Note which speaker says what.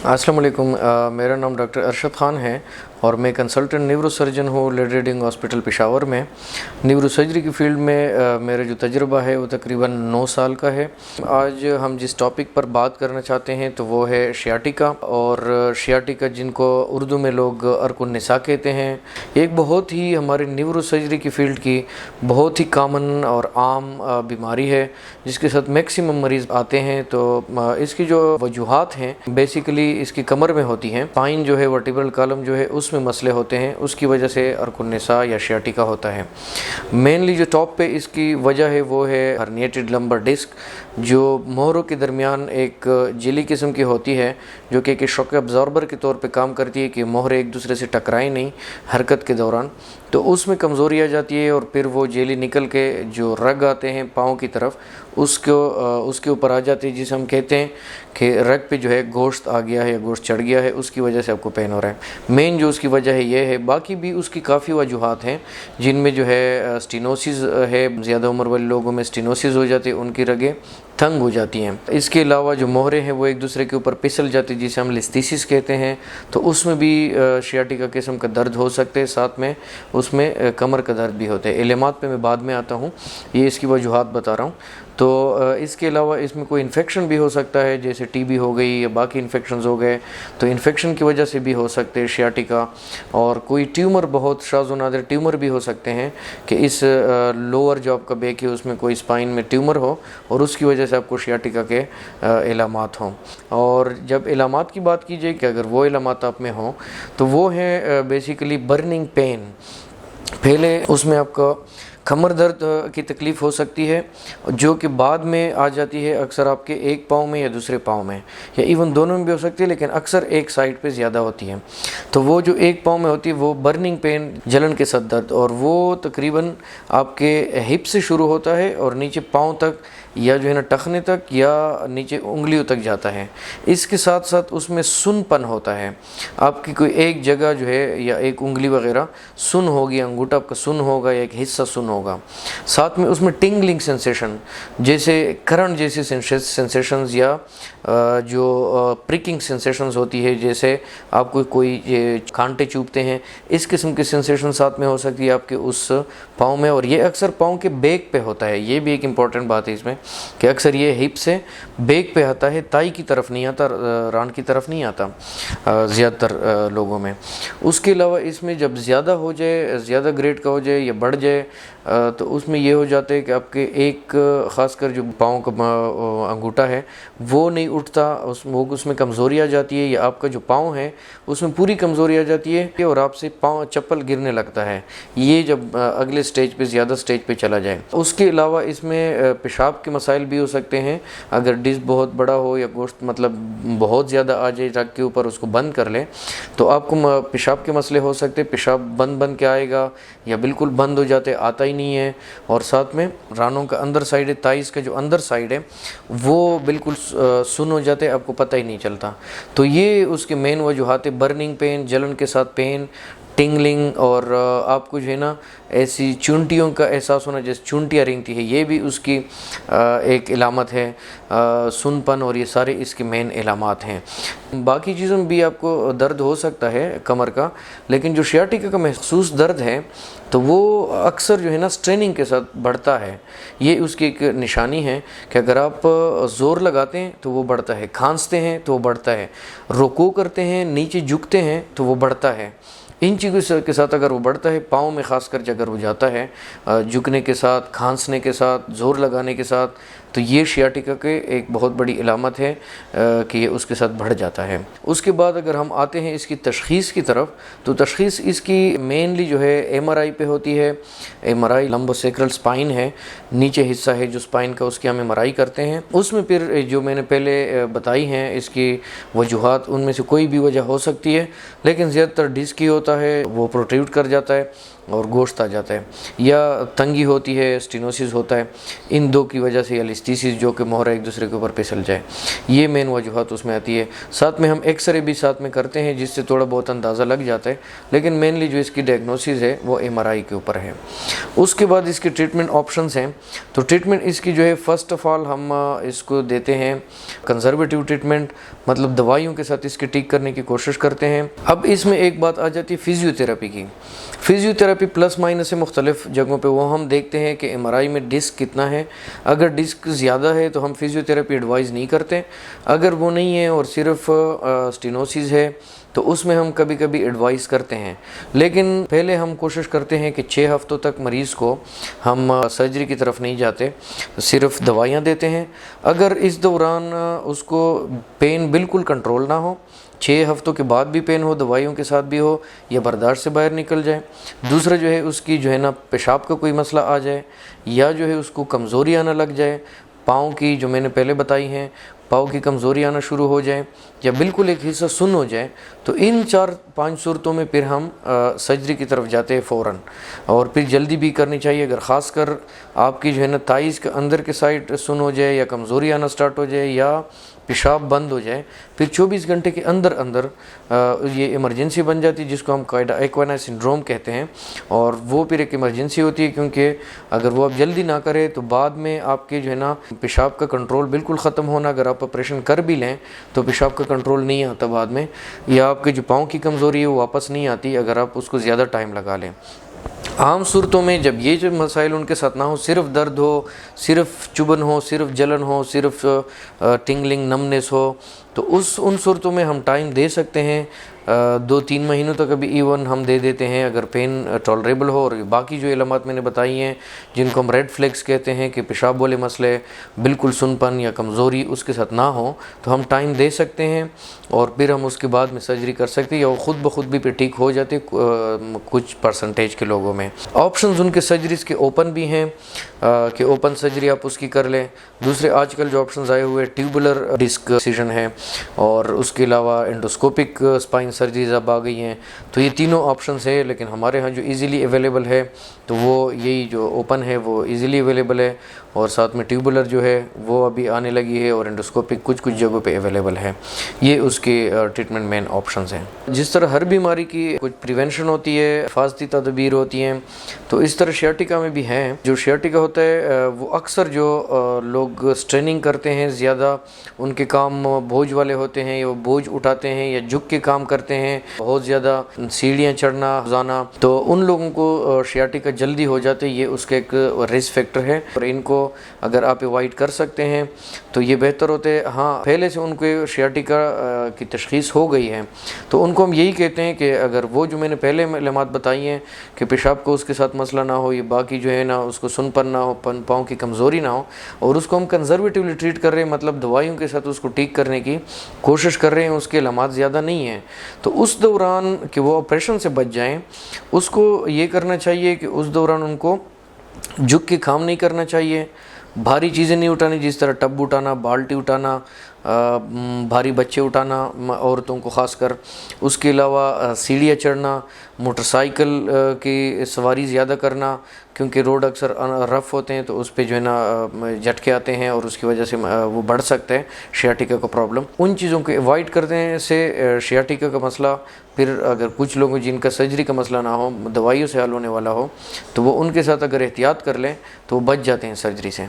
Speaker 1: अस्सलाम वालेकुम। मेरा नाम डॉक्टर अरशद ख़ान है और मैं कंसल्टेंट न्यूरो सर्जन हूँ लेडी रीडिंग हॉस्पिटल पेशावर में। न्यूरो सर्जरी की फ़ील्ड में मेरा जो तजुर्बा है वो तकरीबन 9 साल का है। आज हम जिस टॉपिक पर बात करना चाहते हैं तो वो है शियाटिका, और शियाटिका जिनको उर्दू में लोग अर्कुन निसा कहते हैं, एक बहुत ही हमारे न्यूरो सर्जरी की फ़ील्ड की बहुत ही कॉमन और आम बीमारी है जिसके साथ मैक्सिमम मरीज़ आते हैं। तो इसकी जो वजूहात हैं बेसिकली इसकी कमर में होती हैं। स्पाइन जो है, वर्टिब्रल कॉलम जो है, उसमें मसले होते हैं, उसकी वजह से अर्कुन निसा या शियाटिका होता है। मेनली जो टॉप पे इसकी वजह है वो है हर्निएटेड लंबर डिस्क, जो मोहरों के दरमियान एक जेली किस्म की होती है जो कि एक शॉक अब्जॉर्बर के तौर पे काम करती है कि मोहरे एक दूसरे से टकराएं नहीं हरकत के दौरान। तो उसमें कमज़ोरी आ जाती है और फिर वो जेली निकल के जो रग आते हैं पाँव की तरफ उसके ऊपर आ जाती है, जिसे हम कहते हैं कि रग पे जो है गोश्त आ गया है या गोश्त चढ़ गया है, उसकी वजह से आपको पेन हो रहा है। मेन जो उसकी वजह है ये है। बाकी भी उसकी काफ़ी वजूहात हैं जिनमें जो है स्टेनोसिस है, ज़्यादा उम्र वाले लोगों में स्टेनोसिस हो जाती है, उनकी रगें तंग हो जाती हैं। इसके अलावा जो मोहरे हैं वो एक दूसरे के ऊपर फिसल जाती है जिसे हम लिस्थीसिस कहते हैं, तो उसमें भी शियाटिका किस्म का दर्द हो सकते हैं, साथ में उसमें कमर का दर्द भी होता है। इलेमात पे मैं बाद में आता हूँ, ये इसकी वजूहात बता रहा हूँ। तो इसके अलावा इसमें कोई इन्फेक्शन भी हो सकता है, जैसे टीबी हो गई या बाकी इन्फेक्शंस हो गए, तो इन्फेक्शन की वजह से भी हो सकते हैं शियाटिका। और कोई ट्यूमर, बहुत शाज़ व नादिर ट्यूमर भी हो सकते हैं कि इस लोअर जो आपका बैक है उसमें कोई स्पाइन में ट्यूमर हो और उसकी वजह से आपको शियाटिका के इलामात हों। और जब इलामात की बात कीजिए कि अगर वो इलामात आप में हों तो वो है बेसिकली बर्निंग पेन। पहले उसमें आपका कमर दर्द की तकलीफ़ हो सकती है जो कि बाद में आ जाती है अक्सर आपके एक पाँव में या दूसरे पाँव में, या इवन दोनों में भी हो सकती है, लेकिन अक्सर एक साइड पे ज़्यादा होती है। तो वो जो एक पाँव में होती है वो बर्निंग पेन, जलन के साथ दर्द, और वो तकरीबन आपके हिप से शुरू होता है और नीचे पाँव तक या जो है ना टखने तक या नीचे उंगलियों तक जाता है। इसके साथ साथ उसमें सुनपन होता है, आपकी कोई एक जगह जो है या एक उंगली वगैरह सुन होगी, अंगूठा आपका सुन होगा या एक हिस्सा सुन होगा। साथ में उसमें टिंगलिंग सेंसेशन, जैसे करंट जैसी सेंसेशंस या जो प्रिकिंग सेंसेशंस होती है, जैसे आपको कोई कांटे चुभते हैं, इस किस्म की सेंसेशन साथ में हो सकती है आपके उस पाँव में। और ये अक्सर पाँव के बैक पे होता है। ये भी एक इम्पॉर्टेंट बात है इसमें कि अक्सर ये हिप से बैक पे आता है, ताई की तरफ नहीं आता, रान की तरफ नहीं आता ज़्यादातर लोगों में। उसके अलावा इसमें जब ज़्यादा हो जाए, ज़्यादा ग्रेड का हो जाए या बढ़ जाए, तो उसमें ये हो जाता है कि आपके एक ख़ासकर जो पाँव का अंगूठा है वो नहीं उठता, उसमें कमज़ोरी आ जाती है, या आपका जो पाँव है उसमें पूरी कमज़ोरी आ जाती है और आपसे पाँव चप्पल गिरने लगता है। ये जब अगले स्टेज पे, ज़्यादा स्टेज पे चला जाए। उसके अलावा इसमें पेशाब के मसाइल भी हो सकते हैं। अगर डिस्क बहुत बड़ा हो या गोश्त मतलब बहुत ज़्यादा आ जाए रग के ऊपर, उसको बंद कर ले तो आपको पेशाब के मसले हो सकते हैं। पेशाब बंद के आएगा या बिल्कुल बंद हो जाते, आता ही नहीं है। और साथ में रानों का अंदर साइड है, ताइस का जो अंदर साइड है वो बिल्कुल सुन हो जाते, आपको पता ही नहीं चलता। तो ये उसके मेन वजूहात है, बर्निंग पेन, जलन के साथ पेन, टिंगलिंग, और आपको जो है ना ऐसी चुंटियों का एहसास होना जैसे चुंटियाँ रेंगती है, ये भी उसकी एक इलामत है। सुनपन, और ये सारे इसके मेन इलामात हैं। बाकी चीज़ों में भी आपको दर्द हो सकता है कमर का, लेकिन जो शियाटिका का महसूस दर्द है तो वो अक्सर जो है ना स्ट्रेनिंग के साथ बढ़ता है। ये उसकी एक निशानी है कि अगर आप ज़ोर लगाते हैं तो वो बढ़ता है, खांसते हैं तो वो बढ़ता है, रुकू करते हैं, नीचे झुकते हैं तो वो बढ़ता है। इन चीज़ों के साथ अगर वो बढ़ता है, पाँव में ख़ासकर अगर वो जाता है झुकने के साथ, खांसने के साथ, ज़ोर लगाने के साथ, तो ये शियाटिका के एक बहुत बड़ी इलामत है कि ये उसके साथ बढ़ जाता है। उसके बाद अगर हम आते हैं इसकी तशख़ीस की तरफ, तो तशख़ीस इसकी मेनली जो है MRI पे होती है। MRI लंबोसेक्रल स्पाइन है, नीचे हिस्सा है जो स्पाइन का, उसकी हम MRI करते हैं। उसमें फिर जो मैंने पहले बताई हैं इसकी वजूहात, उनमें से कोई भी वजह हो सकती है, लेकिन ज़्यादातर डिस्क ही होता है, वो प्रोट्रूड कर जाता है। اور گوشت آ جاتا ہے، یا تنگی ہوتی ہے، سٹینوسس ہوتا ہے، ان دو کی وجہ سے، یا لسٹیسس جو کہ مہرہ ایک دوسرے کے اوپر پھسل جائے، یہ مین وجوہات اس میں آتی ہے۔ ساتھ میں ہم ایکس رے بھی ساتھ میں کرتے ہیں جس سے تھوڑا بہت اندازہ لگ جاتا ہے، لیکن مینلی جو اس کی ڈائگنوسس ہے وہ ایم آر آئی کے اوپر ہے۔ اس کے بعد اس کے ٹریٹمنٹ آپشنز ہیں، تو ٹریٹمنٹ اس کی جو ہے فرسٹ آف آل ہم اس کو دیتے ہیں کنزرویٹیو ٹریٹمنٹ، مطلب دوائیوں کے ساتھ اس کے ٹھیک کرنے کی کوشش کرتے ہیں۔ اب اس میں ایک بات آ جاتی ہے فزیو تھراپی کی۔ فزیو تھراپی پلس مائنس ہے مختلف جگہوں پہ، وہ ہم دیکھتے ہیں کہ ایم آر آئی میں ڈسک کتنا ہے۔ اگر ڈسک زیادہ ہے تو ہم فزیو تھراپی ایڈوائز نہیں کرتے، اگر وہ نہیں ہے اور صرف سٹینوسس ہے تو اس میں ہم کبھی کبھی ایڈوائز کرتے ہیں، لیکن پہلے ہم کوشش کرتے ہیں کہ 6 ہفتوں تک مریض کو ہم سرجری کی طرف نہیں جاتے، صرف دوائیاں دیتے ہیں۔ اگر اس دوران اس کو پین بالکل کنٹرول نہ ہو، 6 ہفتوں کے بعد بھی پین ہو، دوائیوں کے ساتھ بھی ہو، یا برداشت سے باہر نکل جائے، دوسرا جو ہے اس کی جو ہے نا پیشاب کا کوئی مسئلہ آ جائے، یا جو ہے اس کو کمزوری آنا لگ جائے، پاؤں کی جو میں نے پہلے بتائی ہیں، پاؤں کی کمزوری آنا شروع ہو جائے، یا بالکل ایک حصہ سن ہو جائے، تو ان 4-5 صورتوں میں پھر ہم سرجری کی طرف جاتے ہیں فوراً، اور پھر جلدی بھی کرنی چاہیے۔ اگر خاص کر آپ کی جو ہے نا تائز کے اندر کے سائڈ سن ہو جائے، یا کمزوری آنا سٹارٹ ہو جائے، یا پیشاب بند ہو جائے، پھر 24 گھنٹے کے اندر یہ ایمرجنسی بن جاتی ہے، جس کو ہم قاعدہ ایکوائنا سنڈروم کہتے ہیں، اور وہ پھر ایک ایمرجنسی ہوتی ہے، کیونکہ اگر وہ آپ جلدی نہ کریں تو بعد میں آپ کے جو ہے نا پیشاب کا کنٹرول بالکل ختم ہونا، اگر آپ آپریشن کر بھی لیں تو پیشاب کا کنٹرول نہیں آتا بعد میں، یا آپ کے جو پاؤں کی کمزوری ہے وہ واپس نہیں آتی اگر آپ اس کو زیادہ ٹائم لگا لیں۔ عام صورتوں میں جب یہ جو مسائل ان کے ساتھ نہ ہو، صرف درد ہو، صرف چبھن ہو، صرف جلن ہو، صرف ٹنگلنگ نمنس ہو، تو ان صورتوں میں ہم ٹائم دے سکتے ہیں، 2-3 مہینوں تک ابھی ایون ہم دے دیتے ہیں اگر پین ٹالریبل ہو۔ اور باقی جو علامات میں نے بتائی ہیں جن کو ہم ریڈ فلیگز کہتے ہیں کہ پیشاب والے مسئلے، بالکل سنپن یا کمزوری اس کے ساتھ نہ ہو، تو ہم ٹائم دے سکتے ہیں، اور پھر ہم اس کے بعد میں سرجری کر سکتے ہیں، یا وہ خود بخود بھی پھر ٹھیک ہو جاتے کچھ پرسنٹیج کے لوگوں میں۔ آپشنز ان کے سرجریز کے اوپن بھی ہیں کہ اوپن سرجری آپ اس کی کر لیں۔ دوسرے آج کل جو آپشنز آئے ہوئے ٹیوبولر ڈسک ایکسیژن ہے، اور اس کے علاوہ انڈوسکوپک اسپائن سرجریز اب آ گئی ہیں، تو یہ تینوں آپشنز ہیں، لیکن ہمارے ہاں جو ایزیلی اویلیبل ہے تو وہ یہی جو اوپن ہے وہ ایزیلی اویلیبل ہے، اور ساتھ میں ٹیوبولر جو ہے وہ ابھی آنے لگی ہے، اور انڈوسکوپک کچھ جگہوں پہ اویلیبل ہے۔ یہ اس کے ٹریٹمنٹ مین آپشنز ہیں۔ جس طرح ہر بیماری کی کچھ پریونشن ہوتی ہے، حفاظتی تدابیر ہوتی ہیں، تو اس طرح شیاٹیکا میں بھی ہیں۔ جو شیاٹیکا ہوتا ہے وہ اکثر جو لوگ اسٹریننگ کرتے ہیں، زیادہ ان کے کام بوجھ والے ہوتے ہیں، یا وہ بوجھ اٹھاتے ہیں یا جھک کے کام کرتے ہیں، بہت زیادہ سیڑھیاں چڑھنا روزانہ، تو ان لوگوں کو شیاٹیکا جلدی ہو جاتے ہیں۔ یہ اس کا ایک رسک فیکٹر ہے، اور ان کو اگر آپ اوائڈ کر سکتے ہیں تو یہ بہتر ہوتے ہیں۔ ہاں، پہلے سے ان کو شیاٹیکا کی تشخیص ہو گئی ہے تو ان کو ہم یہی کہتے ہیں کہ اگر وہ جو میں نے پہلے علامات بتائی ہیں کہ پیشاب کو اس کے ساتھ مسئلہ نہ ہو، یہ باقی جو ہے نا اس کو سن پن نہ ہو، پاؤں کی کمزوری نہ ہو، اور اس کو ہم کنزرویٹیولی ٹریٹ کر رہے ہیں، مطلب دوائیوں کے ساتھ اس کو ٹھیک کرنے کی کوشش کر رہے ہیں، اس کے علامات زیادہ نہیں ہیں، تو اس دوران کہ وہ آپریشن سے بچ جائیں، اس کو یہ کرنا چاہیے کہ اس دوران ان کو جھک کے کام نہیں کرنا چاہیے، بھاری چیزیں نہیں اٹھانی، جس طرح ٹب اٹھانا، بالٹی اٹھانا، بھاری بچے اٹھانا عورتوں کو خاص کر، اس کے علاوہ سیڑھیاں چڑھنا، موٹر سائیکل کی سواری زیادہ کرنا، کیونکہ روڈ اکثر رف ہوتے ہیں تو اس پہ جو ہے نا جھٹکے آتے ہیں، اور اس کی وجہ سے وہ بڑھ سکتا ہے شیاٹیکا کا پرابلم۔ ان چیزوں کو اوائڈ کرنے سے شیاٹیکا کا مسئلہ، پھر اگر کچھ لوگوں جن کا سرجری کا مسئلہ نہ ہو، دوائیوں سے حل ہونے والا ہو، تو وہ ان کے ساتھ اگر احتیاط کر لیں تو وہ بچ جاتے ہیں سرجری سے۔